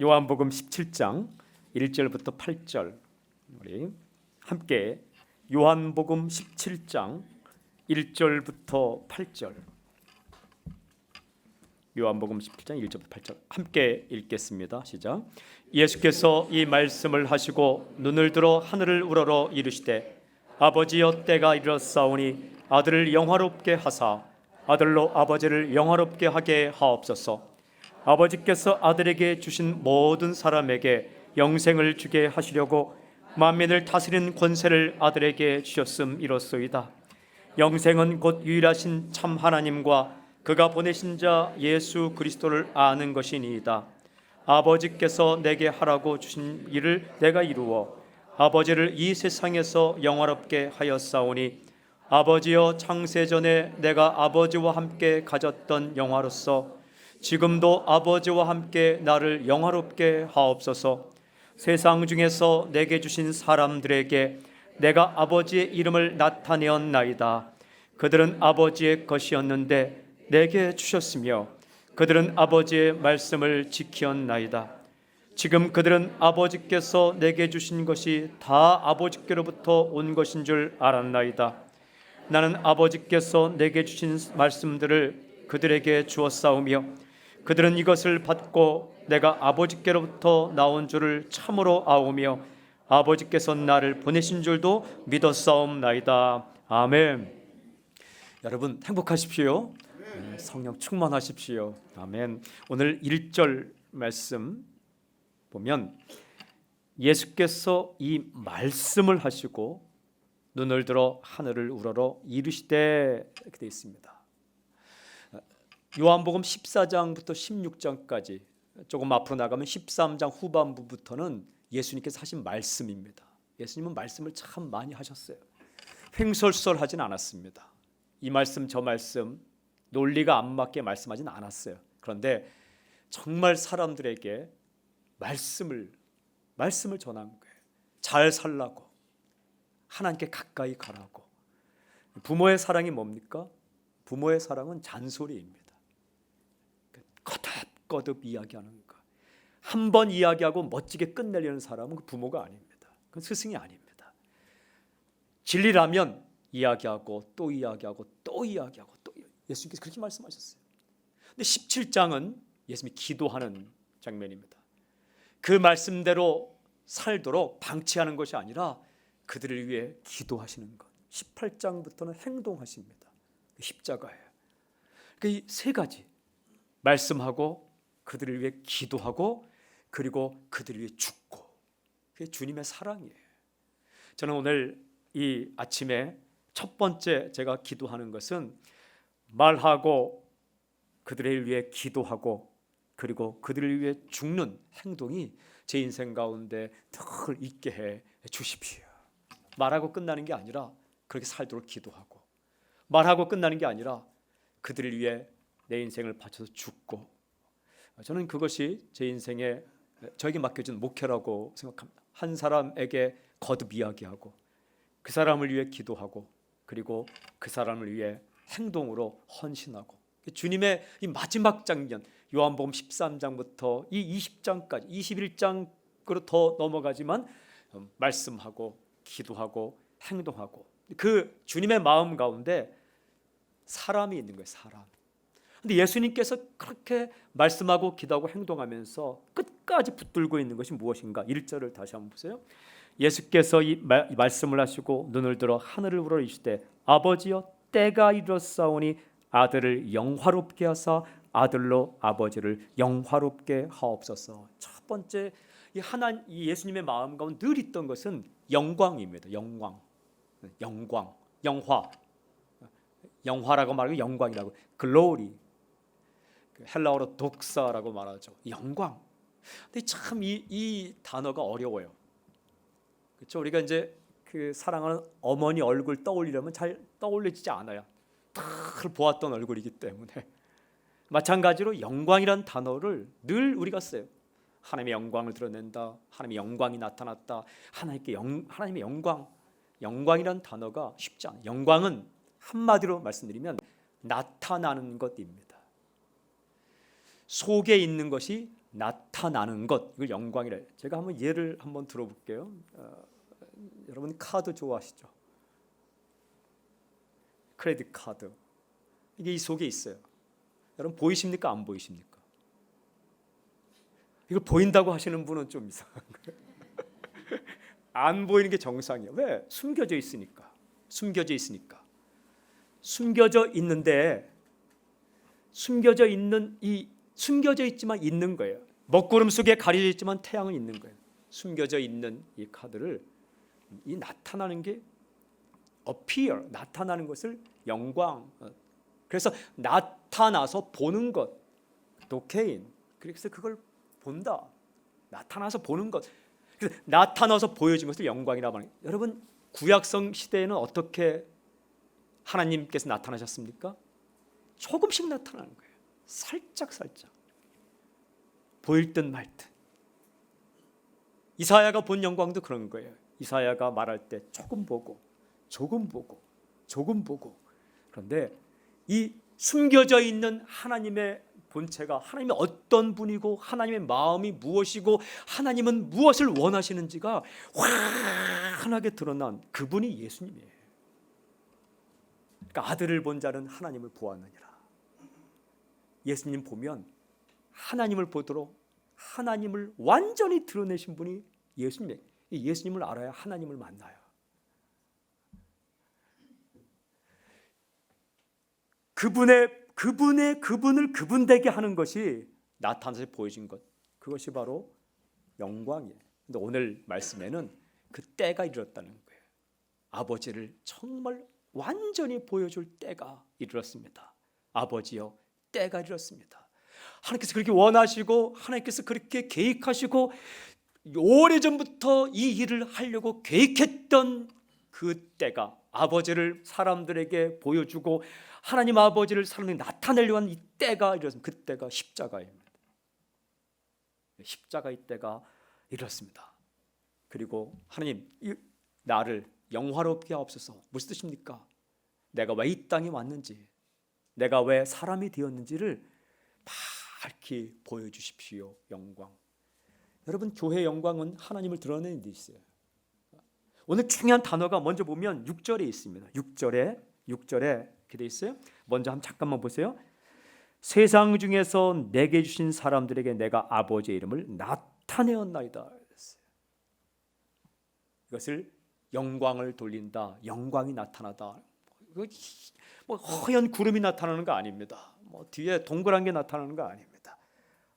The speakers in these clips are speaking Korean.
요한복음 17장 1절부터 8절 우리 함께 요한복음 17장 1절부터 8절 요한복음 17장 1절부터 8절 함께 읽겠습니다. 시작. 예수께서 이 말씀을 하시고 눈을 들어 하늘을 우러러 이르시되 아버지여 때가 이르렀사오니 아들을 영화롭게 하사 아들로 아버지를 영화롭게 하게 하옵소서. 아버지께서 아들에게 주신 모든 사람에게 영생을 주게 하시려고 만민을 다스리는 권세를 아들에게 주셨음이로소이다. 영생은 곧 유일하신 참 하나님과 그가 보내신 자 예수 그리스도를 아는 것이니이다. 아버지께서 내게 하라고 주신 일을 내가 이루어 아버지를 이 세상에서 영화롭게 하였사오니 아버지여 창세전에 내가 아버지와 함께 가졌던 영화로서 지금도 아버지와 함께 나를 영화롭게 하옵소서. 세상 중에서 내게 주신 사람들에게 내가 아버지의 이름을 나타내었나이다. 그들은 아버지의 것이었는데 내게 주셨으며 그들은 아버지의 말씀을 지키었나이다. 지금 그들은 아버지께서 내게 주신 것이 다 아버지께로부터 온 것인 줄 알았나이다. 나는 아버지께서 내게 주신 말씀들을 그들에게 주었사오며 그들은 이것을 받고 내가 아버지께로부터 나온 줄을 참으로 아오며 아버지께서 나를 보내신 줄도 믿었사옵나이다. 아멘. 여러분 행복하십시오. 성령 충만하십시오. 아멘. 오늘 1절 말씀 보면 예수께서 이 말씀을 하시고 눈을 들어 하늘을 우러러 이르시되 이렇게 되어 있습니다. 요한복음 14장부터 16장까지 조금 앞으로 나가면 13장 후반부부터는 예수님께서 하신 말씀입니다. 예수님은 말씀을 참 많이 하셨어요. 횡설설하진 않았습니다. 이 말씀 저 말씀 논리가 안 맞게 말씀하진 않았어요. 그런데 정말 사람들에게 말씀을 전한 거예요. 잘 살라고, 하나님께 가까이 가라고. 부모의 사랑이 뭡니까? 부모의 사랑은 잔소리입니다. 거듭거듭 이야기하는 것. 한 번 이야기하고 멋지게 끝내려는 사람은 그 부모가 아닙니다. 그건 스승이 아닙니다. 진리라면 이야기하고 또 이야기하고 또 이야기하고 또 예수님께서 그렇게 말씀하셨어요. 근데 17장은 예수님이 기도하는 장면입니다. 그 말씀대로 살도록 방치하는 것이 아니라 그들을 위해 기도하시는 것. 18장부터는 행동하십니다. 십자가예요. 이 세 가지 말씀하고 그들을 위해 기도하고 그리고 그들을 위해 죽고 그게 주님의 사랑이에요. 저는 오늘 이 아침에 첫 번째 제가 기도하는 것은 말하고 그들을 위해 기도하고 그리고 그들을 위해 죽는 행동이 제 인생 가운데 늘 있게 해 주십시오. 말하고 끝나는 게 아니라 그렇게 살도록 기도하고 말하고 끝나는 게 아니라 그들을 위해 내 인생을 바쳐서 죽고 저는 그것이 제 인생에 저에게 맡겨진 목표라고 생각합니다. 한 사람에게 거듭 이야기하고 그 사람을 위해 기도하고 그리고 그 사람을 위해 행동으로 헌신하고 주님의 이 마지막 장면 요한복음 13장부터 이 20장까지 21장으로 더 넘어가지만 말씀하고 기도하고 행동하고 그 주님의 마음 가운데 사람이 있는 거예요. 사람. 근데 예수님께서 그렇게 말씀하고 기도하고 행동하면서 끝까지 붙들고 있는 것이 무엇인가? 1절을 다시 한번 보세요. 예수께서 이 말씀을 하시고 눈을 들어 하늘을 우러러 이르시되 아버지여 때가 이르렀사오니 아들을 영화롭게 하사 아들로 아버지를 영화롭게 하옵소서. 첫 번째 이 예수님의 마음 가운데 늘 있던 것은 영광입니다. 영광, 영화라고 말하고 영광이라고 글로리 헬라어로 독사라고 말하죠. 영광. 근데 참 이 단어가 어려워요. 그렇죠? 우리가 이제 그 사랑하는 어머니 얼굴 떠올리려면 잘 떠올리지 않아요. 늘 보았던 얼굴이기 때문에. 마찬가지로 영광이란 단어를 늘 우리가 써요. 하나님의 영광을 드러낸다. 하나님의 영광이 나타났다. 하나님의 영광이란 단어가 쉽지 않아요. 영광은 한마디로 말씀드리면 나타나는 것입니다. 속에 있는 것이 나타나는 것, 이걸 영광이라 해요. 제가 한번 예를 한번 들어볼게요. 여러분 카드 좋아하시죠? 크레딧 카드, 이게 이 속에 있어요. 여러분 보이십니까? 안 보이십니까? 이걸 보인다고 하시는 분은 좀 이상한 거예요. 안 보이는 게 정상이에요. 왜? 숨겨져 있으니까. 숨겨져 있으니까. 숨겨져 있는데, 숨겨져 있지만 있는 거예요. 먹구름 속에 가려져 있지만 태양은 있는 거예요. 숨겨져 있는 이 카드를, 이 나타나는 게 appear, 나타나는 것을 영광. 그래서 나타나서 보는 것, 도케인. 그래서 그걸 본다. 나타나서 보는 것. 그래서 나타나서 보여진 것을 영광이라고 하는 거예요. 여러분 구약성 시대에는 어떻게 하나님께서 나타나셨습니까? 조금씩 나타나는 거예요. 살짝 보일 듯 말 듯. 이사야가 본 영광도 그런 거예요. 이사야가 말할 때 조금 보고 그런데 이 숨겨져 있는 하나님의 본체가, 하나님이 어떤 분이고 하나님의 마음이 무엇이고 하나님은 무엇을 원하시는지가 환하게 드러난 그분이 예수님이에요. 그러니까 아들을 본 자는 하나님을 보았느니라. 예수님 보면 하나님을 보도록 하나님을 완전히 드러내신 분이 예수님이에요. 예수님을 알아야 하나님을 만나요. 그분을 그분 되게 하는 것이 나타나서 보여진 것, 그것이 바로 영광이에요. 근데 오늘 말씀에는 그 때가 이르렀다는 거예요. 아버지를 정말 완전히 보여줄 때가 이르렀습니다. 아버지여, 때가 이르렀습니다. 하나님께서 그렇게 원하시고 하나님께서 그렇게 계획하시고 오래전부터 이 일을 하려고 계획했던 그 때가, 아버지를 사람들에게 보여주고 하나님 아버지를 사람들에게 나타내려고 하는 이 때가 이르렀습니다. 그 때가 십자가입니다. 십자가의 때가 이르렀습니다. 그리고 하나님, 나를 영화롭게 하옵소서. 무슨 뜻입니까? 내가 왜 이 땅에 왔는지, 내가 왜 사람이 되었는지를 밝히 보여주십시오. 영광. 여러분, 교회의 영광은 하나님을 드러내는 데 있어요. 오늘 중요한 단어가 먼저 보면 6절에 있습니다. 6절에 이렇게 돼 있어요. 먼저 한번 잠깐만 보세요. 세상 중에서 내게 주신 사람들에게 내가 아버지의 이름을 나타내었나이다. 이것을 영광을 돌린다, 영광이 나타나다. 뭐 허연 구름이 나타나는 거 아닙니다. 뭐 뒤에 동그란 게 나타나는 거 아닙니다.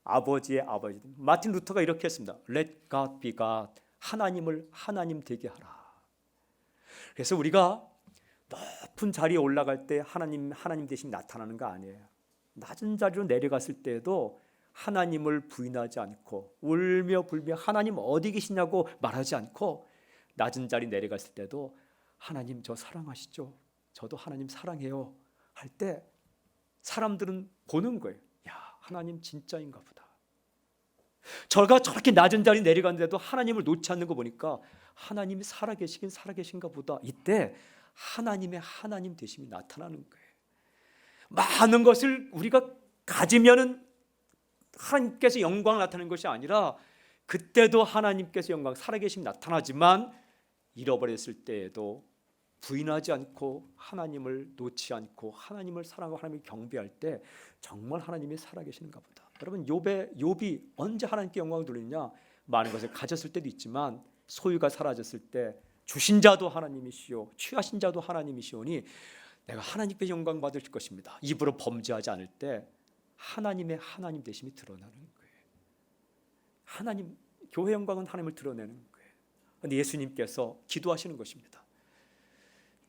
아버지의 아버지. 마틴 루터가 이렇게 했습니다. Let God be God. 하나님을 하나님 되게 하라. 그래서 우리가 높은 자리에 올라갈 때 하나님 대신 나타나는 거 아니에요. 낮은 자리로 내려갔을 때에도 하나님을 부인하지 않고 울며 불며 하나님 어디 계시냐고 말하지 않고 낮은 자리 내려갔을 때도 하나님 저 사랑하시죠? 저도 하나님 사랑해요 할 때 사람들은 보는 거예요. 야, 하나님 진짜인가 보다. 저가 저렇게 낮은 자리 내려갔는데도 하나님을 놓지 않는 거 보니까 하나님이 살아계신가 보다. 이때 하나님의 하나님 되심이 나타나는 거예요. 많은 것을 우리가 가지면은 하나님께서 영광을 나타내는 것이 아니라 그때도 하나님께서 영광 살아계심이 나타나지만 잃어버렸을 때에도 부인하지 않고 하나님을 놓지 않고 하나님을 사랑하고 하나님을 경배할 때 정말 하나님이 살아계시는가 보다. 여러분, 욥이 언제 하나님께 영광을 돌리느냐? 많은 것을 가졌을 때도 있지만 소유가 사라졌을 때 주신 자도 하나님이시오, 취하신 자도 하나님이시오니 내가 하나님께 영광 받을 것입니다. 입으로 범죄하지 않을 때 하나님의 하나님 되심이 드러나는 거예요. 하나님, 교회 영광은 하나님을 드러내는 거예요. 그런데 예수님께서 기도하시는 것입니다.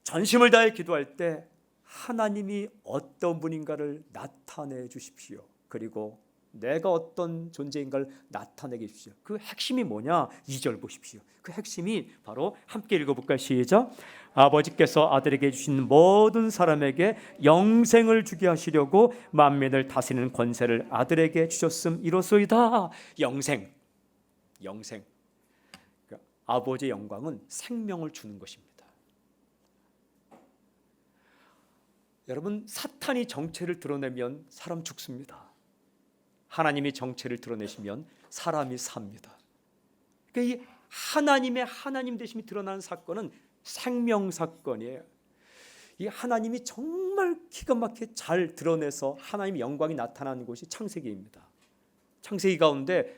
전심을 다해 기도할 때 하나님이 어떤 분인가를 나타내 주십시오. 그리고 내가 어떤 존재인가를 나타내게 해주십시오. 그 핵심이 뭐냐? 2절 보십시오. 그 핵심이 바로 함께 읽어볼까요? 시작. 아버지께서 아들에게 주신 모든 사람에게 영생을 주게 하시려고 만민을 다스리는 권세를 아들에게 주셨음 이로소이다. 영생. 그러니까 아버지의 영광은 생명을 주는 것입니다. 여러분, 사탄이 정체를 드러내면 사람 죽습니다. 하나님이 정체를 드러내시면 사람이 삽니다. 그러니까 이 하나님의 하나님 되심이 드러나는 사건은 생명 사건이에요. 이 하나님이 정말 기가 막히게 잘 드러내서 하나님의 영광이 나타나는 곳이 창세기입니다. 창세기 가운데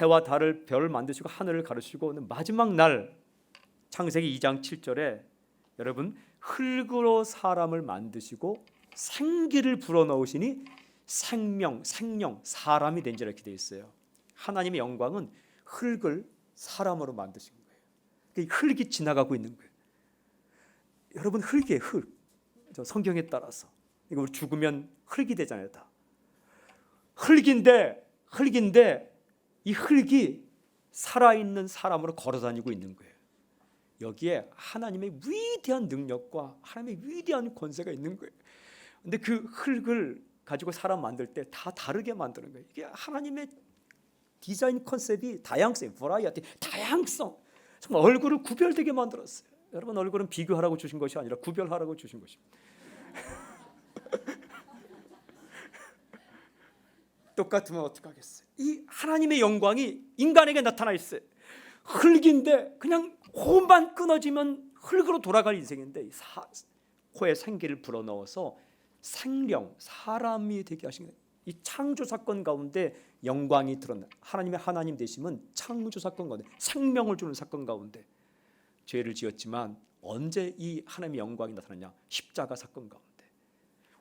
해와 달을 별을 만드시고 하늘을 가르시고 마지막 날 창세기 2장 7절에 여러분 흙으로 사람을 만드시고 생기를 불어넣으시니 생명, 생령, 사람이 된 지라 이렇게 되어 있어요. 하나님의 영광은 흙을 사람으로 만드신 거예요. 그러니까 흙이 지나가고 있는 거예요. 여러분 흙이에요. 흙. 저 성경에 따라서 이거 우리 죽으면 흙이 되잖아요. 다 흙인데 이 흙이 살아있는 사람으로 걸어다니고 있는 거예요. 여기에 하나님의 위대한 능력과 하나님의 위대한 권세가 있는 거예요. 근데 그 흙을 가지고 사람 만들 때 다 다르게 만드는 거예요. 이게 하나님의 디자인 컨셉이 다양성, 버라이어티, 다양성. 정말 얼굴을 구별되게 만들었어요. 여러분 얼굴은 비교하라고 주신 것이 아니라 구별하라고 주신 것입니다. 똑같으면 어떡하겠어요? 이 하나님의 영광이 인간에게 나타나 있어요. 흙인데 그냥 호흡만 끊어지면 흙으로 돌아갈 인생인데 코에 생기를 불어넣어서 생령, 사람이 되게 하신 거예요. 이 창조 사건 가운데 영광이 드러나 하나님의 하나님 되심은 창조 사건 가운데 생명을 주는 사건 가운데 죄를 지었지만 언제 이 하나님의 영광이 나타나냐? 십자가 사건 가운데.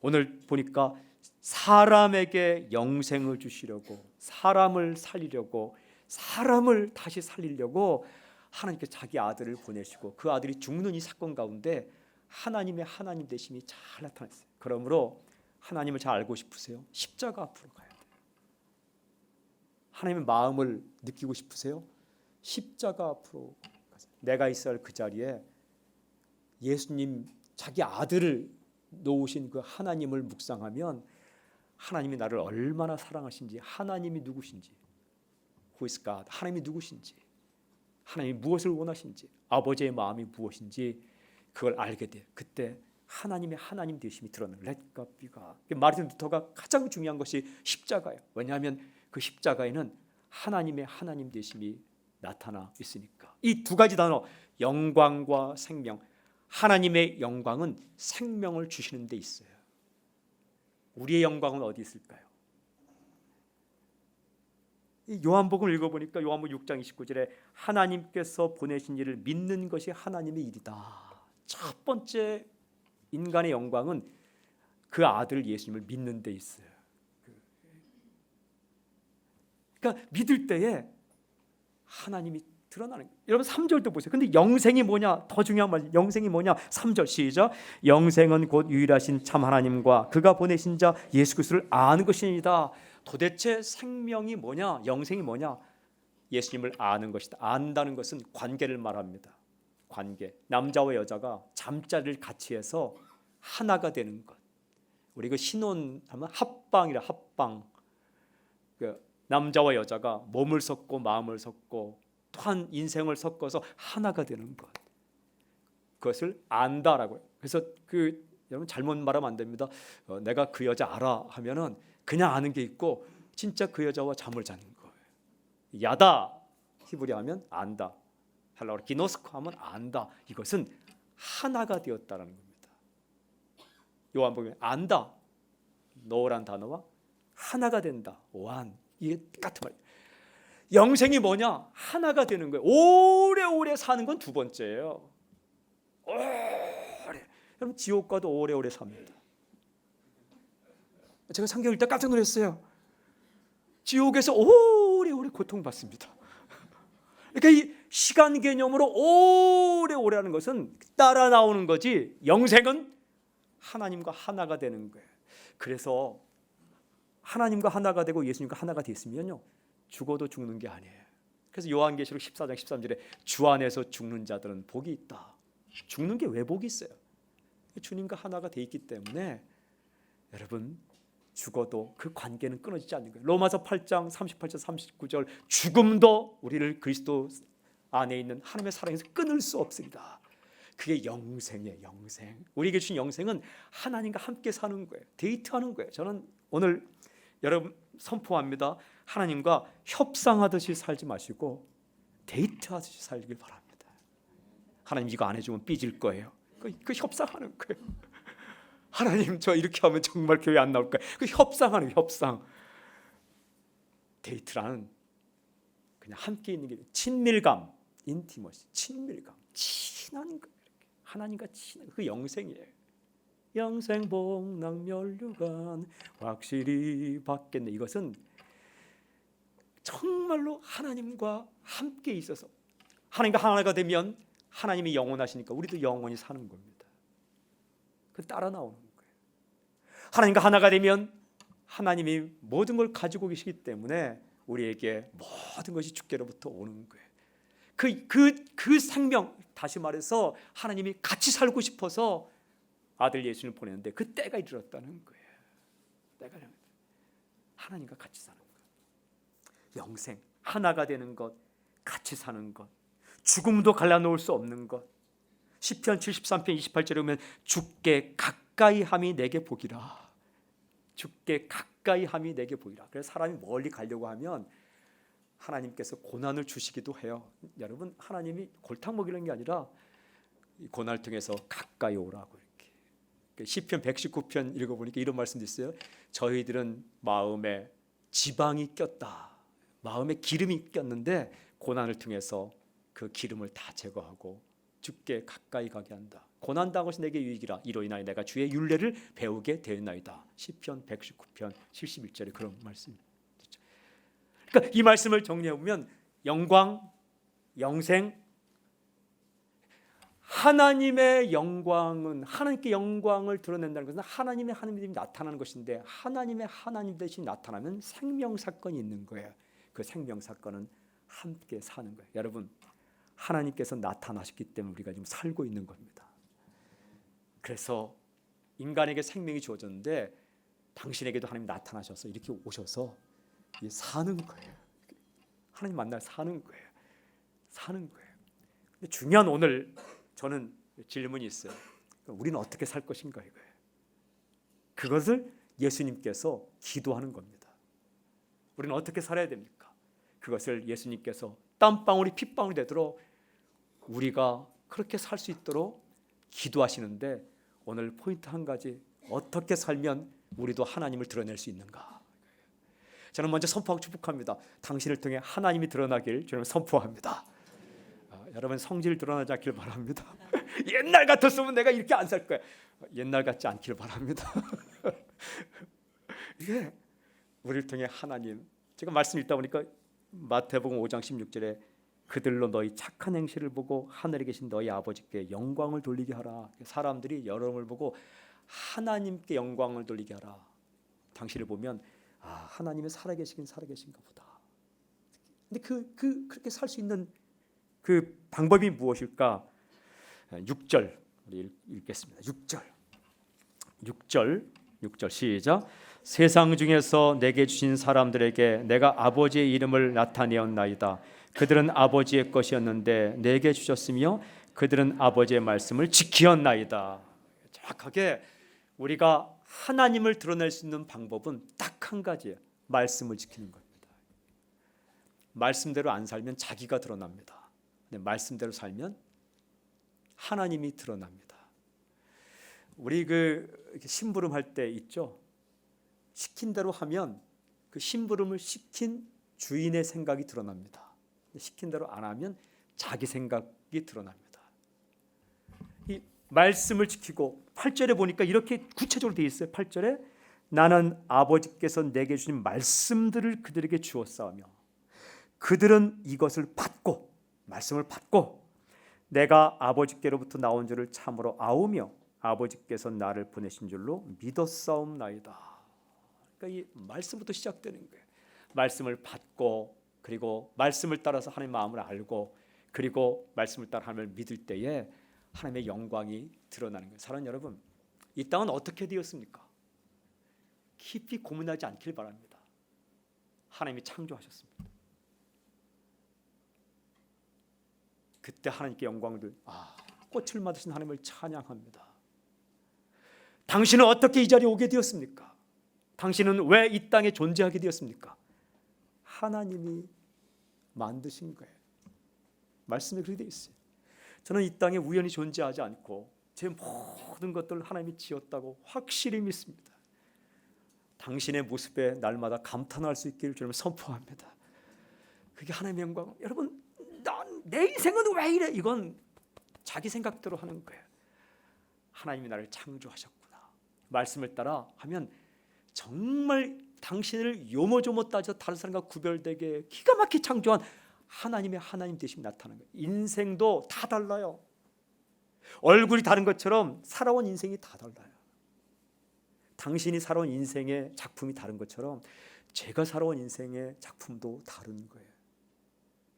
오늘 보니까 사람에게 영생을 주시려고 사람을 살리려고 사람을 다시 살리려고 하나님께 자기 아들을 보내시고 그 아들이 죽는 이 사건 가운데 하나님의 하나님 되심이 잘 나타났어요. 그러므로 하나님을 잘 알고 싶으세요? 십자가 앞으로 가야 돼요. 하나님의 마음을 느끼고 싶으세요? 십자가 앞으로 가세요. 내가 있어야 할 그 자리에 예수님 자기 아들을 놓으신 그 하나님을 묵상하면 하나님이 나를 얼마나 사랑하신지, 하나님이 누구신지, Who is God? 하나님이 누구신지, 하나님이 무엇을 원하신지, 아버지의 마음이 무엇인지 그걸 알게 돼요. 그때 하나님의 하나님 되심이 드러나는 Let God be God. 마르틴 루터가 가장 중요한 것이 십자가예요. 왜냐하면 그 십자가에는 하나님의 하나님 되심이 나타나 있으니까. 이 두 가지 단어 영광과 생명. 하나님의 영광은 생명을 주시는 데 있어요. 우리의 영광은 어디 있을까요? 이 요한복음을 읽어보니까 요한복음 6장 29절에 하나님께서 보내신 일을 믿는 것이 하나님의 일이다. 첫 번째 인간의 영광은 그 아들 예수님을 믿는 데 있어요. 그러니까 믿을 때에 하나님이 드러나는 거예요. 여러분 3절도 보세요. 근데 영생이 뭐냐? 더 중요한 말. 영생이 뭐냐? 3절 시작. 영생은 곧 유일하신 참 하나님과 그가 보내신 자 예수 그리스도를 아는 것이니이다. 도대체 생명이 뭐냐? 영생이 뭐냐? 예수님을 아는 것이다. 안다는 것은 관계를 말합니다. 관계. 남자와 여자가 잠자리를 같이 해서 하나가 되는 것. 우리 그 신혼하면 합방이라 합방. 그 남자와 여자가 몸을 섞고 마음을 섞고 또한 인생을 섞어서 하나가 되는 것. 그것을 안다라고요. 그래서 여러분 잘못 말하면 안 됩니다. 내가 그 여자 알아 하면은 그냥 아는 게 있고 진짜 그 여자와 잠을 자는 거예요. 야다 히브리어 하면 안다. 헬라어로 기노스코 하면 안다. 이것은 하나가 되었다라는 겁니다. 요한복음에 안다. 노란 단어와 하나가 된다. 오한. 이게 같은 말이에요. 영생이 뭐냐? 하나가 되는 거예요. 오래오래 사는 건 두 번째예요. 오래. 여러분 지옥 가도 오래오래 삽니다. 제가 창경 읽다 깜짝 놀랐어요. 지옥에서 오래오래 고통받습니다. 그러니까 이 시간 개념으로 오래오래 하는 것은 따라 나오는 거지 영생은 하나님과 하나가 되는 거예요. 그래서 하나님과 하나가 되고 예수님과 하나가 됐으면요 죽어도 죽는 게 아니에요. 그래서 요한계시록 14장 13절에 주 안에서 죽는 자들은 복이 있다. 죽는 게 왜 복이 있어요? 주님과 하나가 돼 있기 때문에 여러분 죽어도 그 관계는 끊어지지 않는 거예요. 로마서 8장 38절 39절 죽음도 우리를 그리스도 안에 있는 하나님의 사랑에서 끊을 수 없습니다. 그게 영생이에요. 영생. 우리에게 주신 영생은 하나님과 함께 사는 거예요. 데이트하는 거예요. 저는 오늘 선포합니다. 하나님과 협상하듯이 살지 마시고 데이트하듯이 살길 바랍니다. 하나님 이거 안 해주면 삐질 거예요. 그 협상하는 거예요. 하나님 저 이렇게 하면 정말 교회 안 나올 거예요. 그 협상하는 협상. 데이트라는 그냥 함께 있는 게 친밀감, 인티머시, 친밀감, 친한 거. 하나님과 친한 그 영생이에요. 영생 복락 면류관 확실히 받겠네. 이것은 정말로 하나님과 함께 있어서 하나님과 하나가 되면 하나님이 영원하시니까 우리도 영원히 사는 겁니다. 그 따라 나오는 거예요. 하나님과 하나가 되면 하나님이 모든 걸 가지고 계시기 때문에 우리에게 모든 것이 주께로부터 오는 거예요. 그 생명, 다시 말해서 하나님이 같이 살고 싶어서 아들 예수를 보냈는데 그 때가 이르렀다는 거예요. 때가 이르렀다. 하나님과 같이 사는 것, 영생, 하나가 되는 것, 같이 사는 것, 죽음도 갈라놓을 수 없는 것. 시편 73편 28절에 보면 주께 가까이 함이 내게 복이라. 주께 가까이 함이 내게 보이라. 그래서 사람이 멀리 가려고 하면 하나님께서 고난을 주시기도 해요. 여러분, 하나님이 골탕 먹이는 게 아니라 고난을 통해서 가까이 오라고 이렇게. 시편 119편 읽어보니까 이런 말씀도 있어요. 저희들은 마음에 지방이 꼈다. 마음에 기름이 꼈는데 고난을 통해서 그 기름을 다 제거하고 주께 가까이 가게 한다. 고난당한 것이 내게 유익이라. 이로 인하여 내가 주의 율례를 배우게 되었나이다. 시편 119편 71절에 그런 말씀이 있죠. 그러니까 이 말씀을 정리해 보면 영광, 영생, 하나님의 영광은 하나님께 영광을 드러낸다는 것은 하나님의 하나님이 나타나는 것인데 하나님의 하나님 대신 나타나면 생명 사건이 있는 거예요. 그 생명 사건은 함께 사는 거예요. 여러분, 하나님께서 나타나셨기 때문에 우리가 지금 살고 있는 겁니다. 그래서 인간에게 생명이 주어졌는데 당신에게도 하나님 나타나셔서 이렇게 오셔서 사는 거예요. 하나님 만나 사는 거예요. 사는 거예요. 근데 중요한 오늘 저는 질문이 있어요. 우리는 어떻게 살 것인가 이거예요. 그것을 예수님께서 기도하는 겁니다. 우리는 어떻게 살아야 됩니까? 그것을 예수님께서 땀방울이 핏방울이 되도록 우리가 그렇게 살 수 있도록 기도하시는데 오늘 포인트 한 가지, 어떻게 살면 우리도 하나님을 드러낼 수 있는가? 저는 먼저 선포하고 축복합니다. 당신을 통해 하나님이 드러나길 저는 선포합니다. 여러분 성질 드러나지 않길 바랍니다. 옛날 같았으면 내가 이렇게 안 살 거야. 옛날 같지 않길 바랍니다. 이게 우리를 통해 하나님, 제가 말씀 읽다 보니까 마태복음 5장 16절에 그들로 너희 착한 행실을 보고 하늘에 계신 너희 아버지께 영광을 돌리게 하라. 사람들이 여러분을 보고 하나님께 영광을 돌리게 하라. 당신을 보면 하나님은 살아계시긴 살아계신가 보다. 근데 그렇게 살 수 있는 그 방법이 무엇일까? 6절 우리 읽겠습니다. 6절 시작. 세상 중에서 내게 주신 사람들에게 내가 아버지의 이름을 나타내었나이다. 그들은 아버지의 것이었는데 내게 주셨으며 그들은 아버지의 말씀을 지키었나이다. 정확하게 우리가 하나님을 드러낼 수 있는 방법은 딱 한 가지예요. 말씀을 지키는 겁니다. 말씀대로 안 살면 자기가 드러납니다. 근데 말씀대로 살면 하나님이 드러납니다. 우리 심부름 할 때 있죠. 시킨 대로 하면 그 심부름을 시킨 주인의 생각이 드러납니다. 시킨 대로 안 하면 자기 생각이 드러납니다. 이 말씀을 지키고 8절에 보니까 이렇게 구체적으로 되어 있어요. 8절에 나는 아버지께서 내게 주신 말씀들을 그들에게 주었사오며 그들은 이것을 받고 말씀을 받고 내가 아버지께로부터 나온 줄을 참으로 아우며 아버지께서 나를 보내신 줄로 믿었사옵나이다. 그러니까 이 말씀부터 시작되는 거예요. 말씀을 받고 그리고 말씀을 따라서 하나님의 마음을 알고 그리고 말씀을 따라 하나님을 믿을 때에 하나님의 영광이 드러나는 거예요. 사랑하는 여러분, 이 땅은 어떻게 되었습니까? 깊이 고민하지 않길 바랍니다. 하나님이 창조하셨습니다. 그때 하나님께 영광을 꽃을 맞으신 하나님을 찬양합니다. 당신은 어떻게 이 자리에 오게 되었습니까? 당신은 왜 이 땅에 존재하게 되었습니까? 하나님이 만드신 거예요. 말씀에 그렇게 되어 있어요. 저는 이 땅에 우연히 존재하지 않고 제 모든 것들을 하나님이 지었다고 확실히 믿습니다. 당신의 모습에 날마다 감탄할 수 있기를 주님 선포합니다. 그게 하나님의 영광. 여러분, 내 인생은 왜 이래? 이건 자기 생각대로 하는 거예요. 하나님이 나를 창조하셨구나. 말씀을 따라 하면 정말 당신을 요모조모 따져 다른 사람과 구별되게 기가 막히게 창조한 하나님의 하나님 되심이 나타나는 거예요. 인생도 다 달라요. 얼굴이 다른 것처럼 살아온 인생이 다 달라요. 당신이 살아온 인생의 작품이 다른 것처럼 제가 살아온 인생의 작품도 다른 거예요.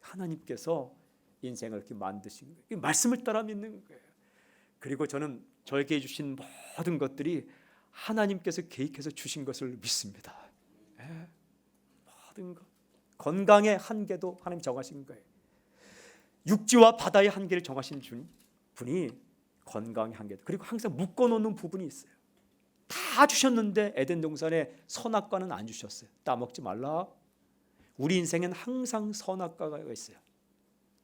하나님께서 인생을 이렇게 만드신 거예요. 말씀을 따라 믿는 거예요. 그리고 저는 저에게 주신 모든 것들이 하나님께서 계획해서 주신 것을 믿습니다. 네. 모든 것. 건강의 한계도 하나님 정하신 거예요. 육지와 바다의 한계를 정하신 분이 건강의 한계도, 그리고 항상 묶어놓는 부분이 있어요. 다 주셨는데 에덴 동산에 선악과는 안 주셨어요. 따먹지 말라. 우리 인생엔 항상 선악과가 있어요.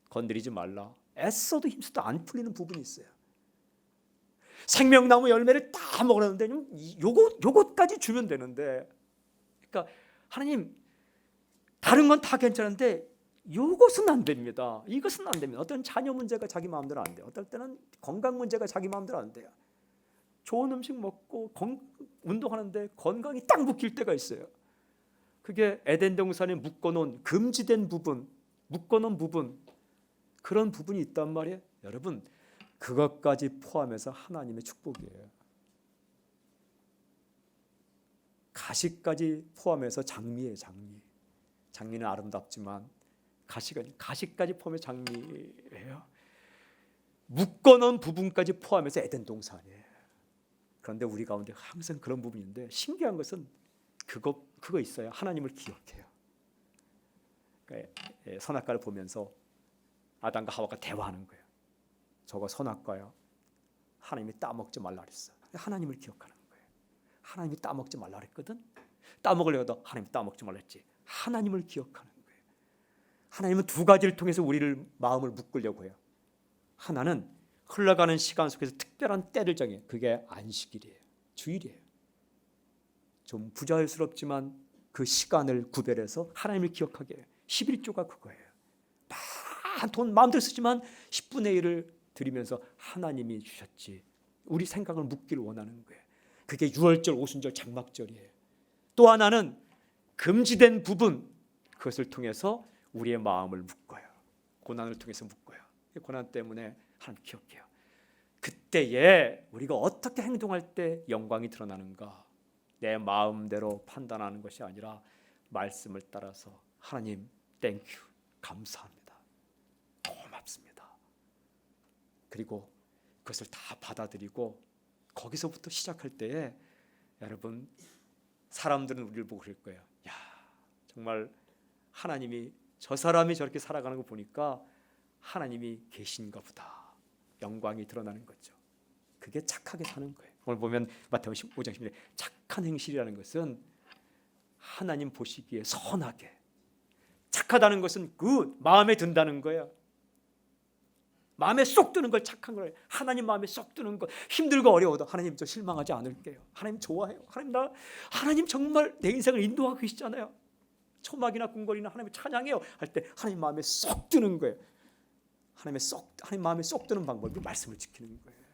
건드리지 말라. 애써도 힘써도 안 풀리는 부분이 있어요. 생명나무 열매를 다 먹으려는데 요것까지 주면 되는데, 그러니까 하나님 다른 건 다 괜찮은데 요것은 안 됩니다. 이것은 안 됩니다. 어떤 자녀 문제가 자기 마음대로 안 돼요. 어떨 때는 건강 문제가 자기 마음대로 안 돼요. 좋은 음식 먹고 운동하는데 건강이 딱 묶일 때가 있어요. 그게 에덴 동산에 묶어놓은 금지된 부분, 묶어놓은 부분, 그런 부분이 있단 말이에요. 여러분, 그것까지 포함해서 하나님의 축복이에요. 가시까지 포함해서 장미예요. 장미. 장미는 아름답지만 가시까지 포함해서 장미예요. 묶어놓은 부분까지 포함해서 에덴 동산이에요. 그런데 우리 가운데 항상 그런 부분인데, 신기한 것은 그거 있어요. 하나님을 기억해요. 그러니까 선악과를 보면서 아담과 하와가 대화하는 거예요. 저거 선악과야. 하나님이 따먹지 말라 그랬어. 하나님을 기억하는 거예요. 하나님이 따먹지 말라 그랬거든. 따먹으려고 하나님이 따먹지 말라 했지. 하나님을 기억하는 거예요. 하나님은 두 가지를 통해서 우리를 마음을 묶으려고 해요. 하나는 흘러가는 시간 속에서 특별한 때를 정해. 그게 안식일이에요. 주일이에요. 좀 부자연스럽지만 그 시간을 구별해서 하나님을 기억하게 해요. 11조가 그거예요. 돈 마음대로 쓰지만 10분의 1을 드리면서 하나님이 주셨지. 우리 생각을 묶기를 원하는 거예요. 그게 유월절, 오순절, 장막절이에요. 또 하나는 금지된 부분, 그것을 통해서 우리의 마음을 묶어요. 고난을 통해서 묶어요. 고난 때문에 하나님 기억해요. 그때에 우리가 어떻게 행동할 때 영광이 드러나는가? 내 마음대로 판단하는 것이 아니라 말씀을 따라서 하나님 땡큐, 감사합니다, 고맙습니다. 그리고 그것을 다 받아들이고 거기서부터 시작할 때에 여러분, 사람들은 우리를 보고 그럴 거예요. 야, 정말 하나님이, 저 사람이 저렇게 살아가는 거 보니까 하나님이 계신가 보다. 영광이 드러나는 거죠. 그게 착하게 사는 거예요. 오늘 보면 마태복음 5장 10절에 착한 행실이라는 것은 하나님 보시기에 선하게, 착하다는 것은 그 마음에 든다는 거예요. 마음에 쏙 드는 걸 착한 거예요. 하나님 마음에 쏙 드는 것, 힘들고 어려워도 하나님 저 실망하지 않을게요. 하나님 좋아해요. 하나님 정말 내 인생을 인도하고 계시잖아요. 초막이나 궁궐이나 하나님 찬양해요 할 때 하나님 마음에 쏙 드는 거예요. 하나님 마음에 쏙 드는 방법이 말씀을 지키는 거예요.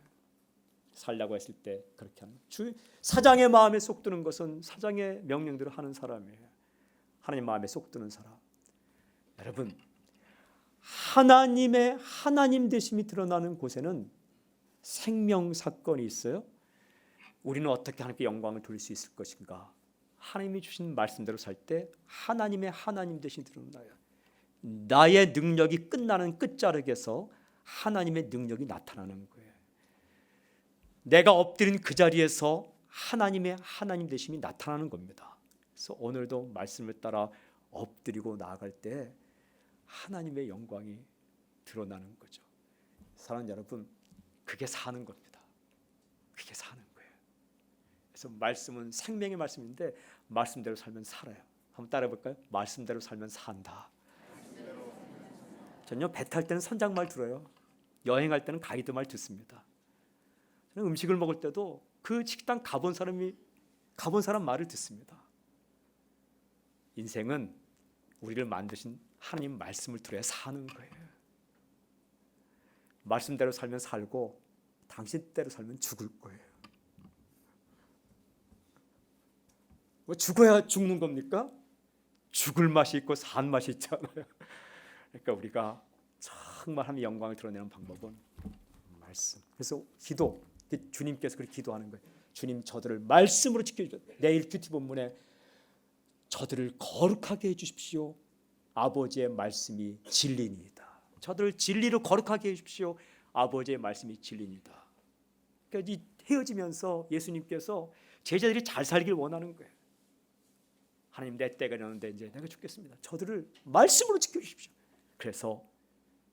살려고 했을 때 그렇게 하는 거예요. 사장의 마음에 쏙 드는 것은 사장의 명령대로 하는 사람이에요. 하나님 마음에 쏙 드는 사람. 여러분, 하나님의 하나님 되심이 드러나는 곳에는 생명 사건이 있어요. 우리는 어떻게 하나님께 영광을 돌릴 수 있을 것인가? 하나님이 주신 말씀대로 살 때 하나님의 하나님 되심이 드러나요. 나의 능력이 끝나는 끝자락에서 하나님의 능력이 나타나는 거예요. 내가 엎드린 그 자리에서 하나님의 하나님 되심이 나타나는 겁니다. 그래서 오늘도 말씀을 따라 엎드리고 나아갈 때 하나님의 영광이 드러나는 거죠. 사랑하는 여러분, 그게 사는 겁니다. 그게 사는 거예요. 그래서 말씀은 생명의 말씀인데 말씀대로 살면 살아요. 한번 따라해 볼까요? 말씀대로 살면 산다. 전요 배 탈 때는 선장 말 들어요. 여행할 때는 가이드 말 듣습니다. 저는 음식을 먹을 때도 그 식당 가본 사람 말을 듣습니다. 인생은 우리를 만드신 하나님 말씀을 들어야 사는 거예요. 말씀대로 살면 살고 당신대로 살면 죽을 거예요. 뭐 죽어야 죽는 겁니까? 죽을 맛이 있고 산 맛이 있잖아요. 그러니까 우리가 정말 하나님의 영광을 드러내는 방법은 말씀. 그래서 기도, 주님께서 그렇게 기도하는 거예요. 주님 저들을 말씀으로 지켜주십시오. 내일 큐티 본문에 저들을 거룩하게 해주십시오. 아버지의 말씀이 진리니이다. 저들을 진리로 거룩하게 해주십시오. 아버지의 말씀이 진리니이다. 그러니까 이 헤어지면서 예수님께서 제자들이 잘 살길 원하는 거예요. 하나님 내 때가 이르는데 이제 내가 죽겠습니다. 저들을 말씀으로 지켜주십시오. 그래서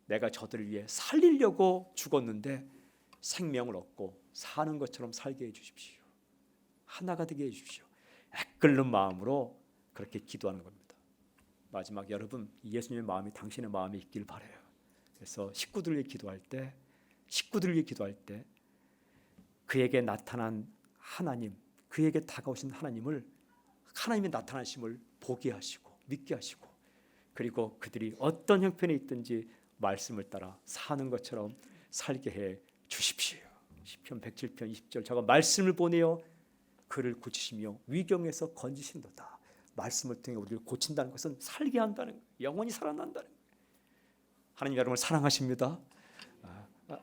내가 저들을 위해 살리려고 죽었는데 생명을 얻고 사는 것처럼 살게 해주십시오. 하나가 되게 해주십시오. 애끓는 마음으로 그렇게 기도하는 겁니다. 마지막 여러분 예수님의 마음이 당신의 마음에 있길 바라요. 그래서 식구들을 위해 기도할 때 그에게 나타난 하나님, 그에게 다가오신 하나님의 나타나심을 보게 하시고 믿게 하시고 그리고 그들이 어떤 형편에 있든지 말씀을 따라 사는 것처럼 살게 해 주십시오. 시편 107편 20절 저가 말씀을 보내어 그를 고치시며 위경에서 건지신도다. 말씀을 통해 우리를 고친다는 것은 살게 한다는 거예요. 영원히 살아난다는 거예요. 하나님 여러분을 사랑하십니다.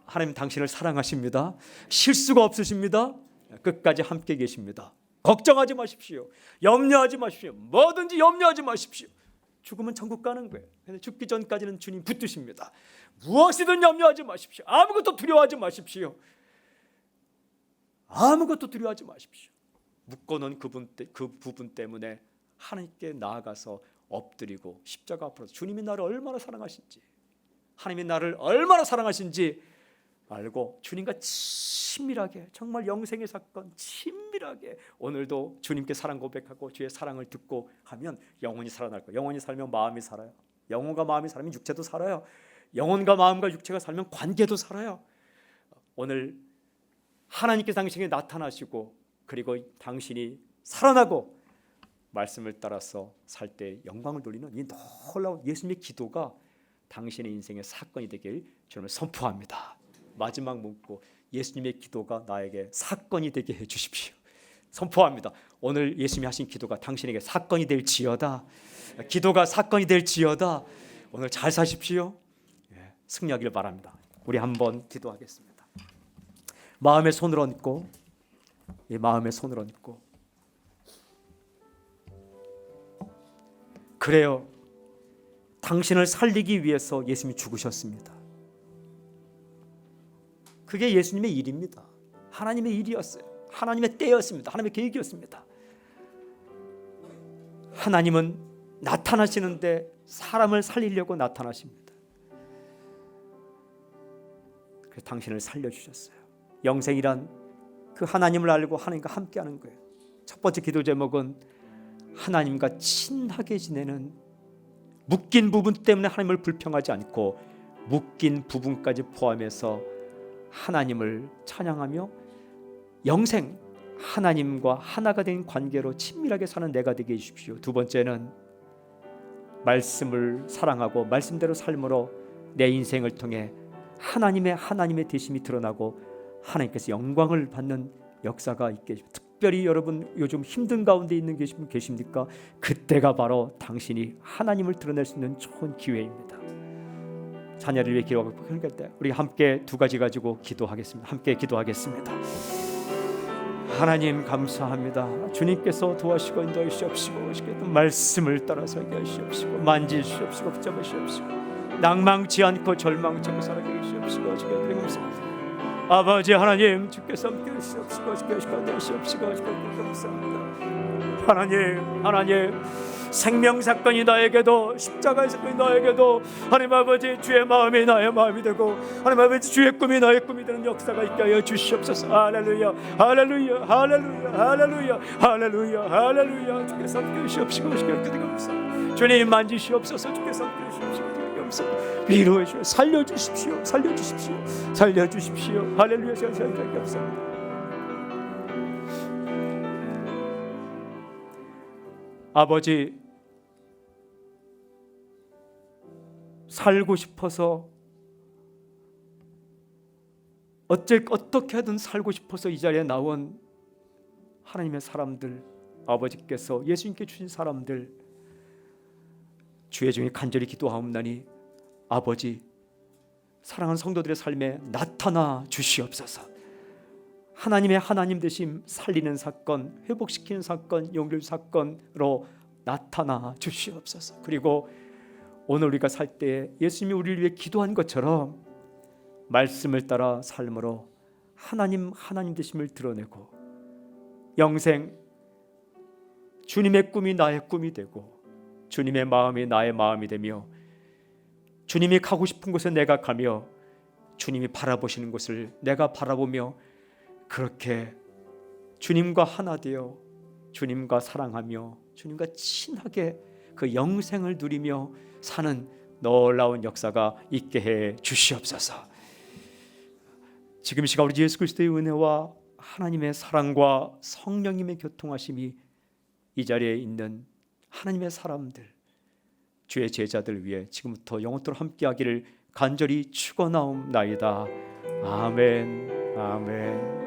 하나님 당신을 사랑하십니다. 실수가 없으십니다. 끝까지 함께 계십니다. 걱정하지 마십시오. 염려하지 마십시오. 뭐든지 염려하지 마십시오. 죽으면 천국 가는 거예요. 근데 죽기 전까지는 주님 붙드십니다. 무엇이든 염려하지 마십시오. 아무것도 두려워하지 마십시오. 아무것도 두려워하지 마십시오. 묶어놓은 그 부분 때문에 하나님께 나아가서 엎드리고 십자가 앞으로 주님이 나를 얼마나 사랑하신지 하나님이 나를 얼마나 사랑하신지 알고 주님과 친밀하게 정말 영생의 사건 친밀하게 오늘도 주님께 사랑 고백하고 주의 사랑을 듣고 하면 영원히 살아날 거예요. 영원히 살면 마음이 살아요. 영혼과 마음이 살면 육체도 살아요. 영혼과 마음과 육체가 살면 관계도 살아요. 오늘 하나님께서 당신에게 나타나시고 그리고 당신이 살아나고 말씀을 따라서 살 때 영광을 돌리는 이 놀라운 예수님의 기도가 당신의 인생의 사건이 되길 주님을 선포합니다. 마지막 문구 예수님의 기도가 나에게 사건이 되게 해주십시오. 선포합니다. 오늘 예수님이 하신 기도가 당신에게 사건이 될지어다. 기도가 사건이 될지어다. 오늘 잘 사십시오. 승리하기를 바랍니다. 우리 한번 기도하겠습니다. 마음에 손을 얹고 이 마음에 손을 얹고 그래요. 당신을 살리기 위해서 예수님이 죽으셨습니다. 그게 예수님의 일입니다. 하나님의 일이었어요. 하나님의 때였습니다. 하나님의 계획이었습니다. 하나님은 나타나시는데 사람을 살리려고 나타나십니다. 그래서 당신을 살려주셨어요. 영생이란 그 하나님을 알고 하나님과 함께하는 거예요. 첫 번째 기도 제목은 하나님과 친하게 지내는 묶인 부분 때문에 하나님을 불평하지 않고 묶인 부분까지 포함해서 하나님을 찬양하며 영생 하나님과 하나가 된 관계로 친밀하게 사는 내가 되게 해주십시오. 두 번째는 말씀을 사랑하고 말씀대로 삶으로 내 인생을 통해 하나님의 되심이 드러나고 하나님께서 영광을 받는 역사가 있게 해주십시오. 특별히 여러분 요즘 힘든 가운데 있는 분 계십니까? 그때가 바로 당신이 하나님을 드러낼 수 있는 좋은 기회입니다. 자녀를 위해 기도하고 그러니까 우리 함께 두 가지 가지고 기도하겠습니다. 함께 기도하겠습니다. 하나님 감사합니다. 주님께서 도와주시고 인도해 주시옵시고 말씀을 따라서 하게 하시옵시고 만지시옵시고 붙잡으시옵시고 낭망치 않고 절망치 않고 살아가게 하시옵시고 주께 드리옵소서. 아버지 하나님, 주께서 함께 하시옵시고 주께서 되시옵시고 감사합니다. 하나님, 생명 사건이 나에게도, 십자가의 사건이 나에게도 하나님 아버지 주의 마음이 나의 마음이 되고 하나님 아버지 주의 꿈이 나의 꿈이 되는 역사가 있게 하여 주시옵소서. 할렐루야, 할렐루야, 할렐루야, 할렐루야, 할렐루야, 할렐루야. 주께서 함께 하시옵시고 감사합니다. 주님 만지시옵소서. 주께서 함께 하시옵시고 감사합니다. 위로해 주시오. 살려주십시오. 할렐루야. 감사합니다. 아버지, 살고 싶어서 어떻게 하든 살고 싶어서 이 자리에 나온 하나님의 사람들, 아버지께서 예수님께 주신 사람들, 주의 종이 간절히 기도하옵나니 아버지, 사랑하는 성도들의 삶에 나타나 주시옵소서. 하나님의 하나님 되심, 살리는 사건, 회복시키는 사건, 용기 사건으로 나타나 주시옵소서. 그리고 오늘 우리가 살 때에 예수님이 우리를 위해 기도한 것처럼 말씀을 따라 삶으로 하나님 되심을 드러내고 영생, 주님의 꿈이 나의 꿈이 되고 주님의 마음이 나의 마음이 되며 주님이 가고 싶은 곳에 내가 가며 주님이 바라보시는 곳을 내가 바라보며 그렇게 주님과 하나 되어 주님과 사랑하며 주님과 친하게 그 영생을 누리며 사는 놀라운 역사가 있게 해 주시옵소서. 지금 이 시간 우리 예수 그리스도의 은혜와 하나님의 사랑과 성령님의 교통하심이 이 자리에 있는 하나님의 사람들, 주의 제자들 위해 지금부터 영원토록 함께하기를 간절히 축원하옵나이다. 아멘.